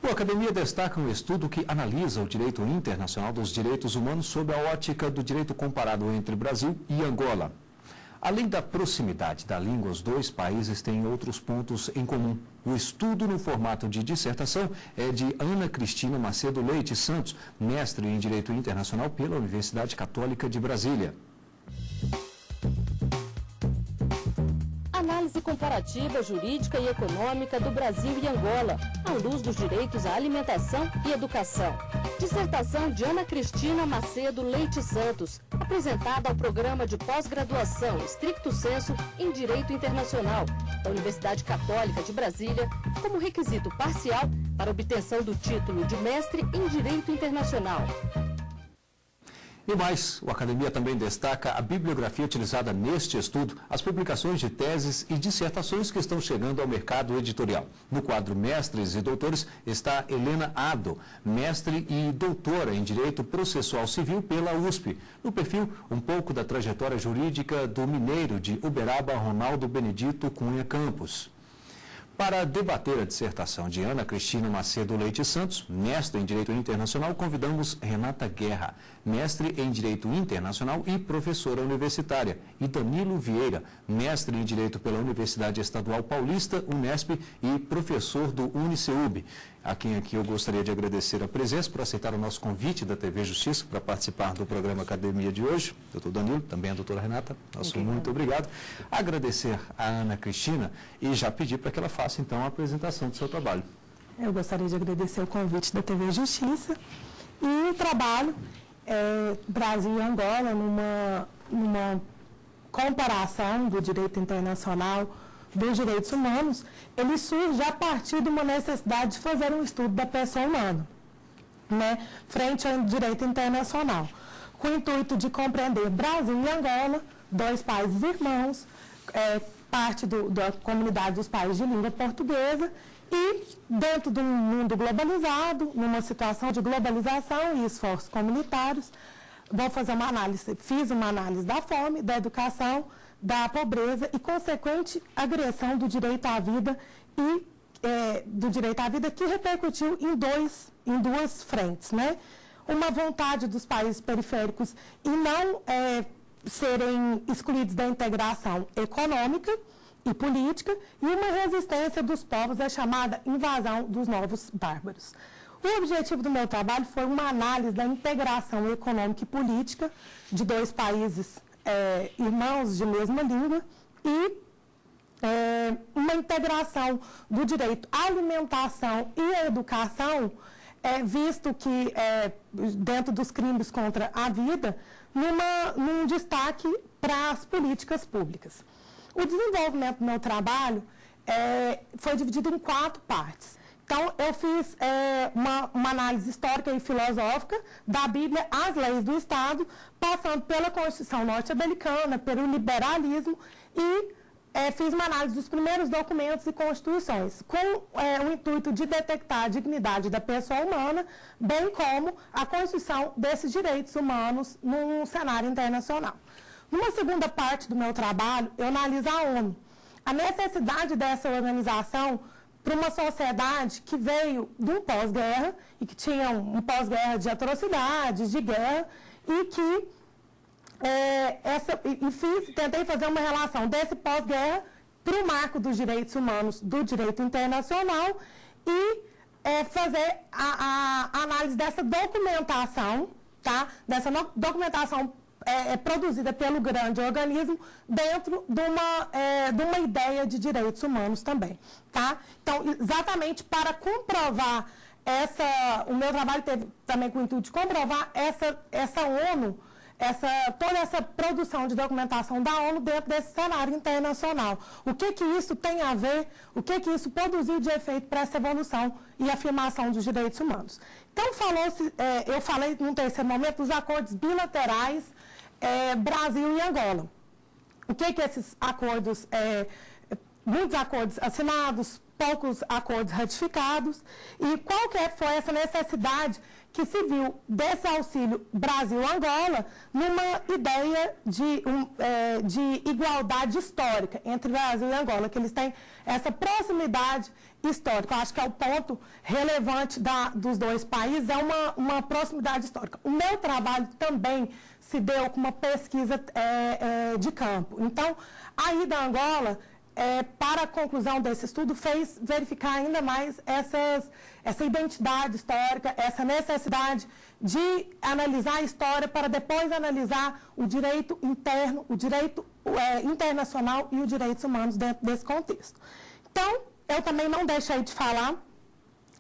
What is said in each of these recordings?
A Academia destaca um estudo que analisa o direito internacional dos direitos humanos sob a ótica do direito comparado entre Brasil e Angola. Além da proximidade da língua, os dois países têm outros pontos em comum. O estudo no formato de dissertação é de Ana Cristina Macedo Leite Santos, mestre em Direito Internacional pela Universidade Católica de Brasília. Análise comparativa, jurídica e econômica do Brasil e Angola, à luz dos direitos à alimentação e educação. Dissertação de Ana Cristina Macedo Leite Santos, apresentada ao programa de pós-graduação Stricto Sensu em Direito Internacional, da Universidade Católica de Brasília, como requisito parcial para obtenção do título de mestre em Direito Internacional. E mais, a Academia também destaca a bibliografia utilizada neste estudo, as publicações de teses e dissertações que estão chegando ao mercado editorial. No quadro Mestres e Doutores está Helena Ado, mestre e doutora em Direito Processual Civil pela USP. No perfil, um pouco da trajetória jurídica do mineiro de Uberaba, Ronaldo Benedito Cunha Campos. Para debater a dissertação de Ana Cristina Macedo Leite Santos, mestre em Direito Internacional, convidamos Renata Guerra, mestre em Direito Internacional e professora universitária, e Danilo Vieira, mestre em Direito pela Universidade Estadual Paulista, Unesp, e professor do Uniceub. A quem aqui eu gostaria de agradecer a presença por aceitar o nosso convite da TV Justiça para participar do programa Academia de hoje. Doutor Danilo, também a doutora Renata, nosso muito obrigado. Agradecer a Ana Cristina e já pedir para que ela faça então a apresentação do seu trabalho. Eu gostaria de agradecer o convite da TV Justiça e o trabalho Brasil e Angola numa comparação do direito internacional dos direitos humanos, ele surge a partir de uma necessidade de fazer um estudo da pessoa humana, frente ao direito internacional, com o intuito de compreender Brasil e Angola, dois países irmãos, parte da comunidade dos países de língua portuguesa, e dentro de um mundo globalizado, numa situação de globalização e esforços comunitários, fiz uma análise da fome, da educação, da pobreza e consequente agressão do direito à vida que repercutiu em duas frentes, Uma vontade dos países periféricos em não serem excluídos da integração econômica e política e uma resistência dos povos à chamada invasão dos novos bárbaros. O objetivo do meu trabalho foi uma análise da integração econômica e política de dois países irmãos de mesma língua e uma integração do direito à alimentação e à educação, visto que dentro dos crimes contra a vida, num destaque para as políticas públicas. O desenvolvimento do meu trabalho foi dividido em 4 partes. Então, eu fiz uma análise histórica e filosófica da Bíblia às leis do Estado, passando pela Constituição norte-americana, pelo liberalismo e fiz uma análise dos primeiros documentos e constituições, com o intuito de detectar a dignidade da pessoa humana, bem como a constituição desses direitos humanos num cenário internacional. Numa segunda parte do meu trabalho, eu analiso a ONU, a necessidade dessa organização para uma sociedade que veio de um pós-guerra e que tinha um pós-guerra de atrocidades, de guerra, e que tentei fazer uma relação desse pós-guerra para o marco dos direitos humanos do direito internacional e fazer a análise dessa documentação, dessa documentação produzida pelo grande organismo dentro de uma ideia de direitos humanos também, Então, exatamente para comprovar o meu trabalho teve também com o intuito de comprovar essa ONU, toda essa produção de documentação da ONU dentro desse cenário internacional. O que isso tem a ver, o que isso produziu de efeito para essa evolução e afirmação dos direitos humanos. Então, eu falei num terceiro momento dos acordos bilaterais Brasil e Angola. O que esses acordos, muitos acordos assinados poucos acordos ratificados. E qual que foi essa necessidade que se viu desse auxílio Brasil-Angola numa ideia de igualdade histórica entre Brasil e Angola, que eles têm essa proximidade histórica. Eu acho que é o ponto relevante dos dois países, é uma proximidade histórica. O meu trabalho também se deu com uma pesquisa de campo. Então, a ida a Angola, para a conclusão desse estudo, fez verificar ainda mais essa identidade histórica, essa necessidade de analisar a história para depois analisar o direito interno, o direito internacional e os direitos humanos dentro desse contexto. Então, eu também não deixei de falar,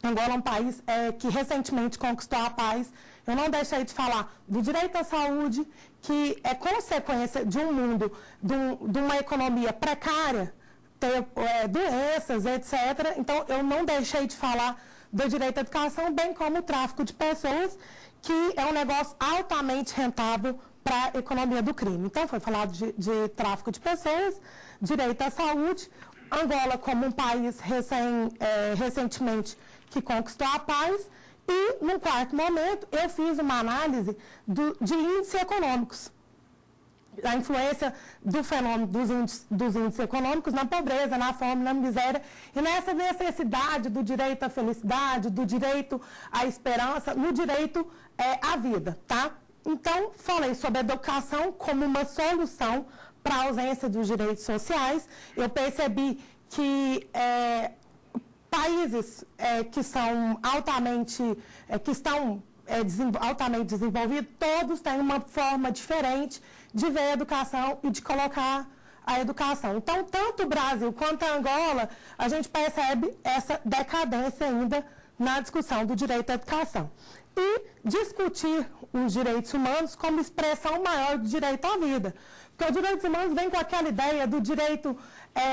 Angola é um país que recentemente conquistou a paz, eu não deixei de falar do direito à saúde, que é consequência de um mundo, de uma economia precária, ter doenças, etc. Então, eu não deixei de falar do direito à educação, bem como o tráfico de pessoas, que é um negócio altamente rentável para a economia do crime. Então, foi falado de tráfico de pessoas, direito à saúde, Angola como um país recentemente que conquistou a paz, e, num quarto momento, eu fiz uma análise de índices econômicos, a influência do fenômeno dos índices econômicos na pobreza, na fome, na miséria, e nessa necessidade do direito à felicidade, do direito à esperança, no direito à vida, tá? Então, falei sobre a educação como uma solução para a ausência dos direitos sociais. Eu percebi que países que são altamente desenvolvidos, todos têm uma forma diferente de ver a educação e de colocar a educação. Então, tanto o Brasil quanto a Angola, a gente percebe essa decadência ainda na discussão do direito à educação. E discutir os direitos humanos como expressão maior do direito à vida. Porque os direitos humanos vêm com aquela ideia do direito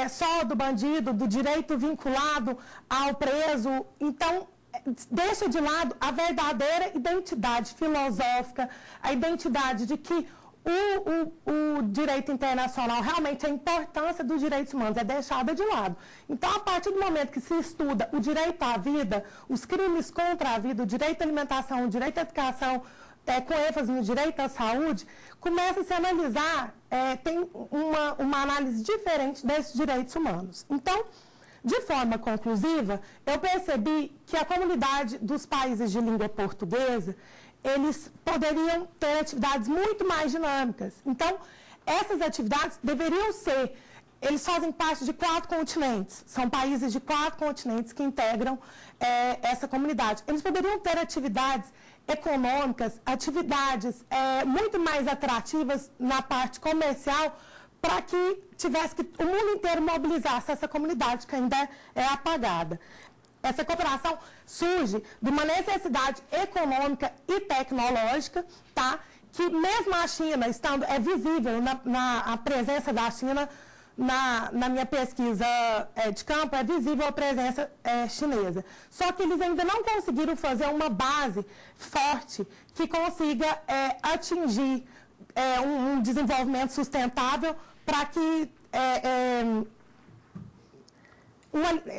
só do bandido, do direito vinculado ao preso. Então, deixa de lado a verdadeira identidade filosófica, a identidade de que o direito internacional, realmente a importância dos direitos humanos é deixada de lado. Então, a partir do momento que se estuda o direito à vida, os crimes contra a vida, o direito à alimentação, o direito à educação, com ênfase no direito à saúde, começa a se analisar, tem uma análise diferente desses direitos humanos. Então, de forma conclusiva, eu percebi que a comunidade dos países de língua portuguesa, eles poderiam ter atividades muito mais dinâmicas. Então, essas atividades deveriam ser, eles fazem parte de 4 continentes, são países de 4 continentes que integram essa comunidade. Eles poderiam ter atividades econômicas, atividades muito mais atrativas na parte comercial, para que o mundo inteiro mobilizasse essa comunidade que ainda é apagada. Essa cooperação surge de uma necessidade econômica e tecnológica, tá? Que mesmo a China, é visível a presença da China na minha pesquisa de campo, é visível a presença chinesa. Só que eles ainda não conseguiram fazer uma base forte que consiga atingir um desenvolvimento sustentável para que...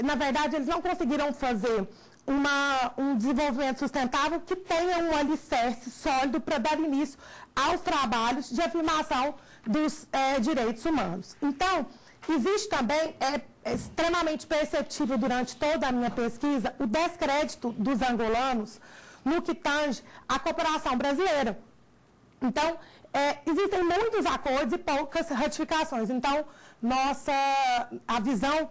na verdade, eles não conseguiram fazer um desenvolvimento sustentável que tenha um alicerce sólido para dar início aos trabalhos de afirmação dos direitos humanos. Então, existe também, extremamente perceptível durante toda a minha pesquisa, o descrédito dos angolanos no que tange à cooperação brasileira. Então, existem muitos acordos e poucas ratificações. Então, a visão...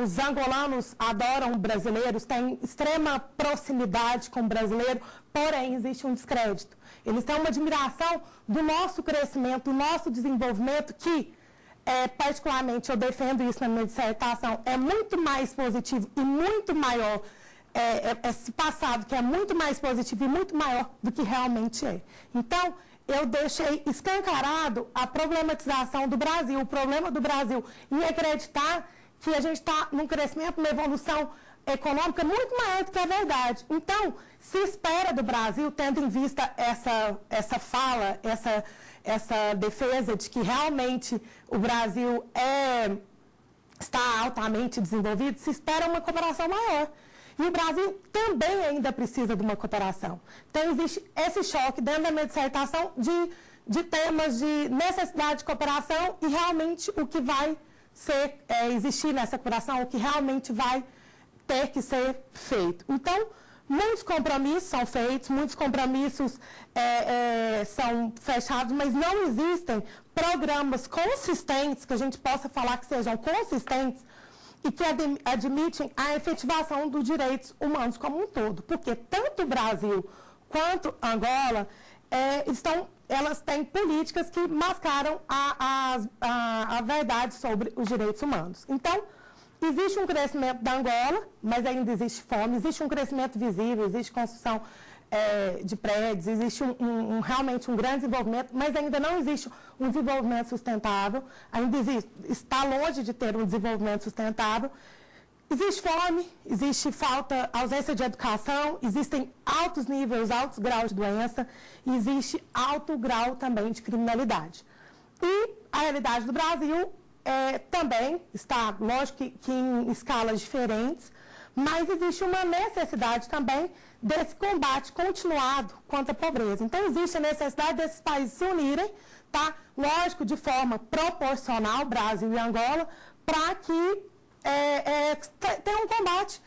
os angolanos adoram brasileiros, têm extrema proximidade com o brasileiro, porém existe um descrédito. Eles têm uma admiração do nosso crescimento, do nosso desenvolvimento, que, particularmente, eu defendo isso na minha dissertação, é muito mais positivo e muito maior, esse passado que é muito mais positivo e muito maior do que realmente é. Então, eu deixei escancarado a problematização do Brasil, o problema do Brasil em acreditar que a gente está num crescimento, uma evolução econômica muito maior do que a verdade. Então, se espera do Brasil, tendo em vista essa fala, essa defesa de que realmente o Brasil está altamente desenvolvido, se espera uma cooperação maior. E o Brasil também ainda precisa de uma cooperação. Então, existe esse choque dentro da minha dissertação de temas de necessidade de cooperação e realmente o que vai existir nessa cooperação, o que realmente vai ter que ser feito. Então, muitos compromissos são feitos, muitos compromissos são fechados, mas não existem programas consistentes, que a gente possa falar que sejam consistentes, e que admitem a efetivação dos direitos humanos como um todo. Porque tanto o Brasil quanto Angola, elas têm políticas que mascaram a verdade sobre os direitos humanos. Então, existe um crescimento da Angola, mas ainda existe fome, existe um crescimento visível, existe construção de prédios, existe realmente um grande desenvolvimento, mas ainda não existe um desenvolvimento sustentável, ainda está longe de ter um desenvolvimento sustentável. Existe fome, existe ausência de educação, existem altos níveis, altos graus de doença, e existe alto grau também de criminalidade. E a realidade do Brasil também está, lógico que em escalas diferentes, mas existe uma necessidade também desse combate continuado contra a pobreza. Então, existe a necessidade desses países se unirem, tá? Lógico, de forma proporcional, Brasil e Angola, para que tenha um combate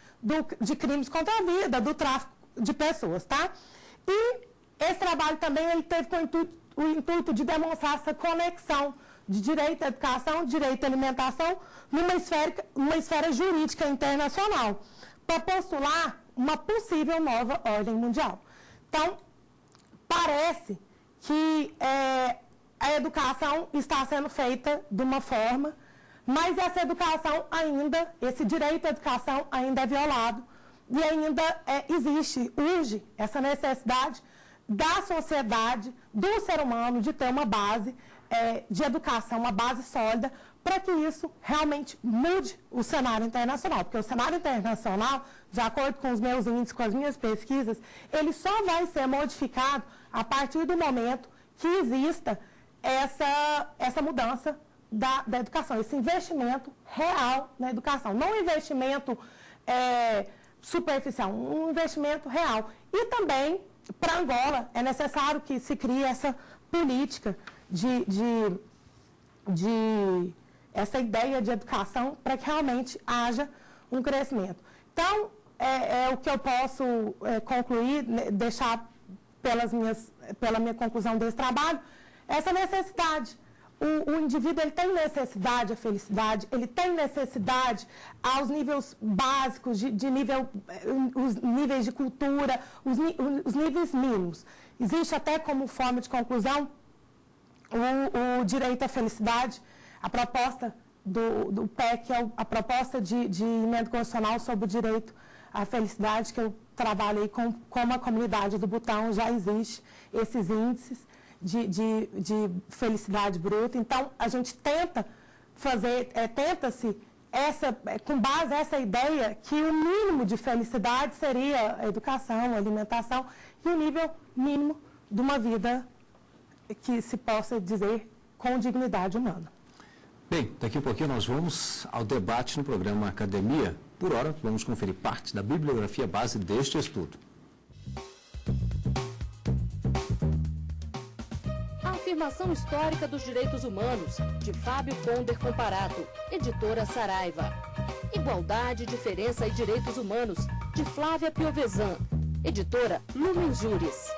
de crimes contra a vida, do tráfico de pessoas, tá? E esse trabalho também ele teve o intuito de demonstrar essa conexão de direito à educação, direito à alimentação, numa esfera jurídica internacional, para postular uma possível nova ordem mundial. Então, parece que a educação está sendo feita de uma forma, mas essa educação ainda, esse direito à educação ainda é violado e ainda urge essa necessidade da sociedade, do ser humano, de ter uma base de educação, uma base sólida, para que isso realmente mude o cenário internacional. Porque o cenário internacional, de acordo com os meus índices, com as minhas pesquisas, ele só vai ser modificado a partir do momento que exista essa mudança da educação, esse investimento real na educação. Não um investimento superficial, um investimento real. E também, para Angola, é necessário que se crie essa política essa ideia de educação para que realmente haja um crescimento. Então, o que eu posso concluir, deixar pela minha conclusão desse trabalho, essa necessidade. O indivíduo ele tem necessidade à felicidade, ele tem necessidade aos níveis básicos, os níveis de cultura, os níveis mínimos. Existe até como forma de conclusão o direito à felicidade, a proposta do PEC, a proposta de emenda constitucional sobre o direito à felicidade, que eu trabalho aí com a comunidade do Butão, já existe esses índices de felicidade bruta. Então, a gente tenta-se, com base nessa ideia, que o mínimo de felicidade seria a educação, a alimentação e o nível mínimo de uma vida que se possa dizer com dignidade humana. Bem, daqui a pouquinho nós vamos ao debate no programa Academia. Por hora, vamos conferir parte da bibliografia base deste estudo. A afirmação histórica dos direitos humanos, de Fábio Conder Comparato, editora Saraiva. Igualdade, Diferença e Direitos Humanos, de Flávia Piovesan, editora Lumen Juris.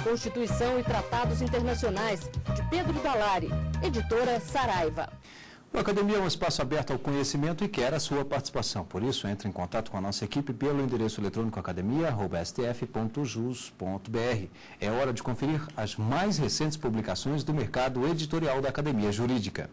Constituição e Tratados Internacionais, de Pedro Dalari, editora Saraiva. O Academia é um espaço aberto ao conhecimento e quer a sua participação. Por isso, entre em contato com a nossa equipe pelo endereço eletrônico academia@stf.jus.br. É hora de conferir as mais recentes publicações do mercado editorial da Academia Jurídica.